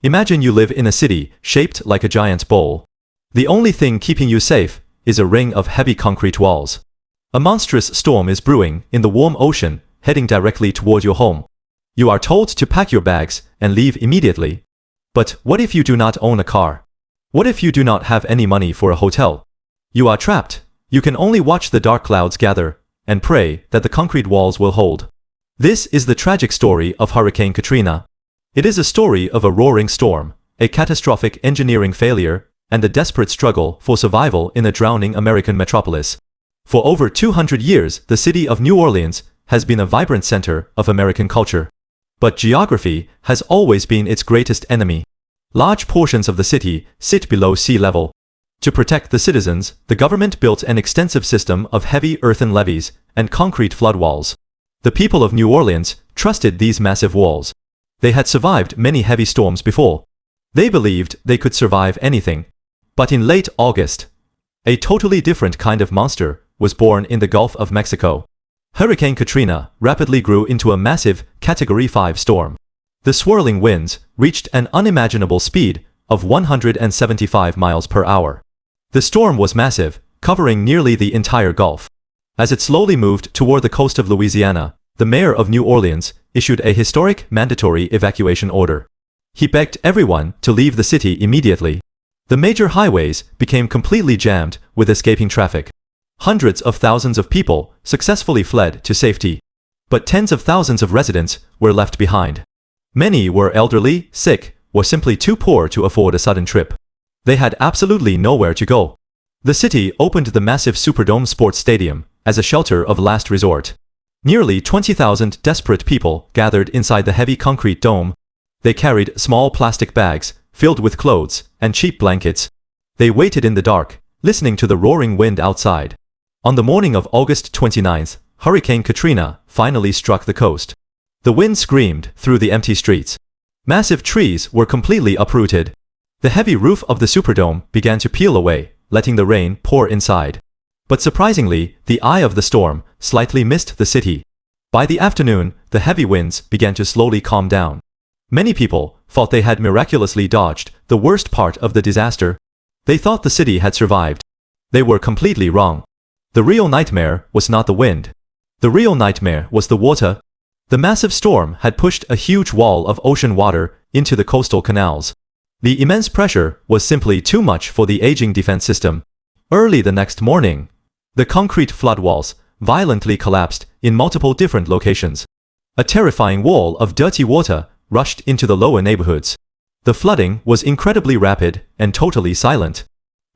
Imagine you live in a city shaped like a giant bowl. The only thing keeping you safe is a ring of heavy concrete walls. A monstrous storm is brewing in the warm ocean, heading directly toward your home. You are told to pack your bags and leave immediately. But what if you do not own a car? What if you do not have any money for a hotel? You are trapped. You can only watch the dark clouds gather and pray that the concrete walls will hold. This is the tragic story of Hurricane Katrina. It is a story of a roaring storm, a catastrophic engineering failure, and a desperate struggle for survival in a drowning American metropolis. For over 200 years, the city of New Orleans has been a vibrant center of American culture. But geography has always been its greatest enemy. Large portions of the city sit below sea level. To protect the citizens, the government built an extensive system of heavy earthen levees and concrete flood walls. The people of New Orleans trusted these massive walls. They had survived many heavy storms before. They believed they could survive anything. But in late August, a totally different kind of monster was born in the Gulf of Mexico. Hurricane Katrina rapidly grew into a massive Category 5 storm. The swirling winds reached an unimaginable speed of 175 miles per hour. The storm was massive, covering nearly the entire Gulf. As it slowly moved toward the coast of Louisiana, the mayor of New Orleans issued a historic mandatory evacuation order. He begged everyone to leave the city immediately. The major highways became completely jammed with escaping traffic. Hundreds of thousands of people successfully fled to safety. But tens of thousands of residents were left behind. Many were elderly, sick, or simply too poor to afford a sudden trip. They had absolutely nowhere to go. The city opened the massive Superdome Sports Stadium as a shelter of last resort. Nearly 20,000 desperate people gathered inside the heavy concrete dome. They carried small plastic bags filled with clothes and cheap blankets. They waited in the dark, listening to the roaring wind outside. On the morning of August 29th, Hurricane Katrina finally struck the coast. The wind screamed through the empty streets. Massive trees were completely uprooted. The heavy roof of the Superdome began to peel away, letting the rain pour inside. But surprisingly, the eye of the storm slightly missed the city. By the afternoon, the heavy winds began to slowly calm down. Many people thought they had miraculously dodged the worst part of the disaster. They thought the city had survived. They were completely wrong. The real nightmare was not the wind. The real nightmare was the water. The massive storm had pushed a huge wall of ocean water into the coastal canals. The immense pressure was simply too much for the aging defense system. Early the next morning, the concrete flood walls violently collapsed in multiple different locations. A terrifying wall of dirty water rushed into the lower neighborhoods. The flooding was incredibly rapid and totally silent.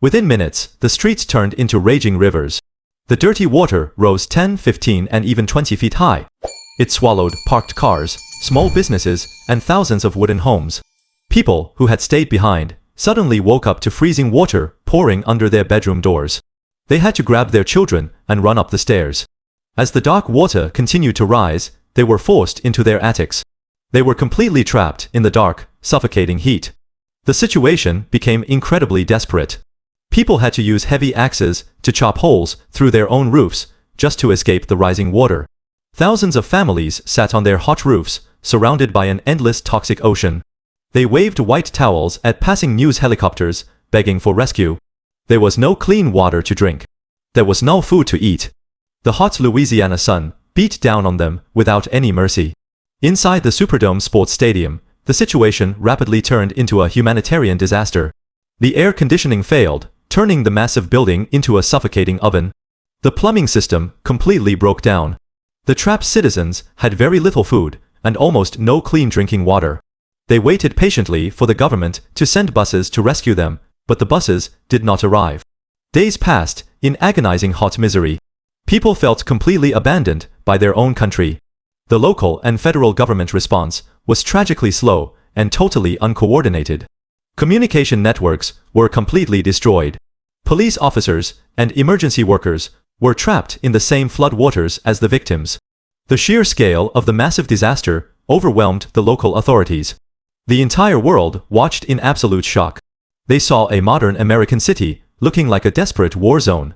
Within minutes, the streets turned into raging rivers. The dirty water rose 10, 15, and even 20 feet high. It swallowed parked cars, small businesses, and thousands of wooden homes. People who had stayed behind suddenly woke up to freezing water pouring under their bedroom doors. They had to grab their children and run up the stairs. As the dark water continued to rise, they were forced into their attics. They were completely trapped in the dark, suffocating heat. The situation became incredibly desperate. People had to use heavy axes to chop holes through their own roofs just to escape the rising water. Thousands of families sat on their hot roofs, surrounded by an endless toxic ocean. They waved white towels at passing news helicopters, begging for rescue. There was no clean water to drink. There was no food to eat. The hot Louisiana sun beat down on them without any mercy. Inside the Superdome Sports Stadium, the situation rapidly turned into a humanitarian disaster. The air conditioning failed, turning the massive building into a suffocating oven. The plumbing system completely broke down. The trapped citizens had very little food and almost no clean drinking water. They waited patiently for the government to send buses to rescue them, but the buses did not arrive. Days passed in agonizing hot misery. People felt completely abandoned by their own country. The local and federal government response was tragically slow and totally uncoordinated. Communication networks were completely destroyed. Police officers and emergency workers were trapped in the same flood waters as the victims. The sheer scale of the massive disaster overwhelmed the local authorities. The entire world watched in absolute shock. They saw a modern American city looking like a desperate war zone.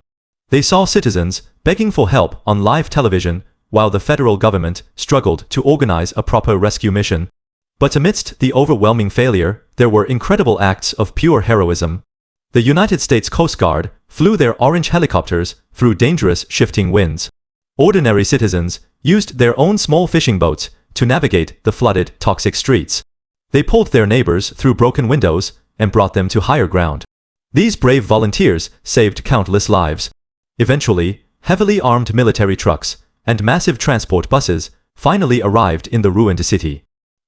They saw citizens begging for help on live television while the federal government struggled to organize a proper rescue mission. But amidst the overwhelming failure, there were incredible acts of pure heroism. The United States Coast Guard flew their orange helicopters through dangerous shifting winds. Ordinary citizens used their own small fishing boats to navigate the flooded, toxic streets. They pulled their neighbors through broken windows and brought them to higher ground. These brave volunteers saved countless lives. Eventually, heavily armed military trucks and massive transport buses finally arrived in the ruined city.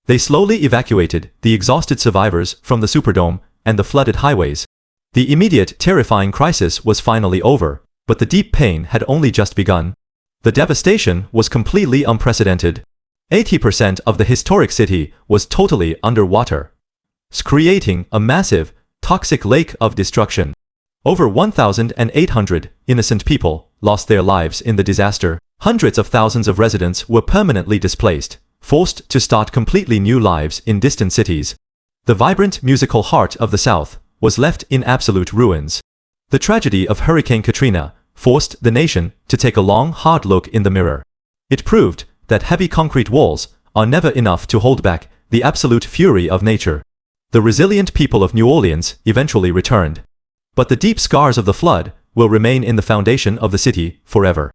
They slowly evacuated the exhausted survivors from the Superdome and the flooded highways. The immediate, terrifying crisis was finally over, but the deep pain had only just begun. The devastation was completely unprecedented. 80% of the historic city was totally underwater, creating a massive, toxic lake of destruction. Over 1,800 innocent people lost their lives in the disaster. Hundreds of thousands of residents were permanently displaced, forced to start completely new lives in distant cities. The vibrant musical heart of the South was left in absolute ruins. The tragedy of Hurricane Katrina forced the nation to take a long, hard look in the mirror. It proved that heavy concrete walls are never enough to hold back the absolute fury of nature. The resilient people of New Orleans eventually returned. But the deep scars of the flood will remain in the foundation of the city forever.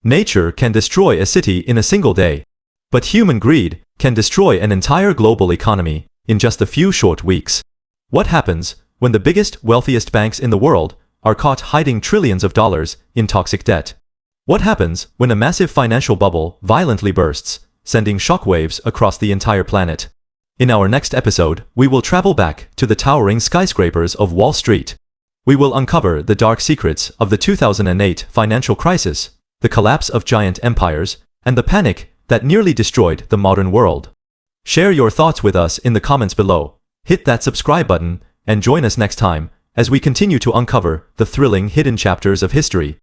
Nature can destroy a city in a single day, but human greed can destroy an entire global economy in just a few short weeks. What happens when the biggest, wealthiest banks in the world are caught hiding trillions of dollars in toxic debt? What happens when a massive financial bubble violently bursts, sending shockwaves across the entire planet? In our next episode, we will travel back to the towering skyscrapers of Wall Street. We will uncover the dark secrets of the 2008 financial crisis, the collapse of giant empires, and the panic that nearly destroyed the modern world. Share your thoughts with us in the comments below, hit that subscribe button, and join us next time as we continue to uncover the thrilling hidden chapters of history.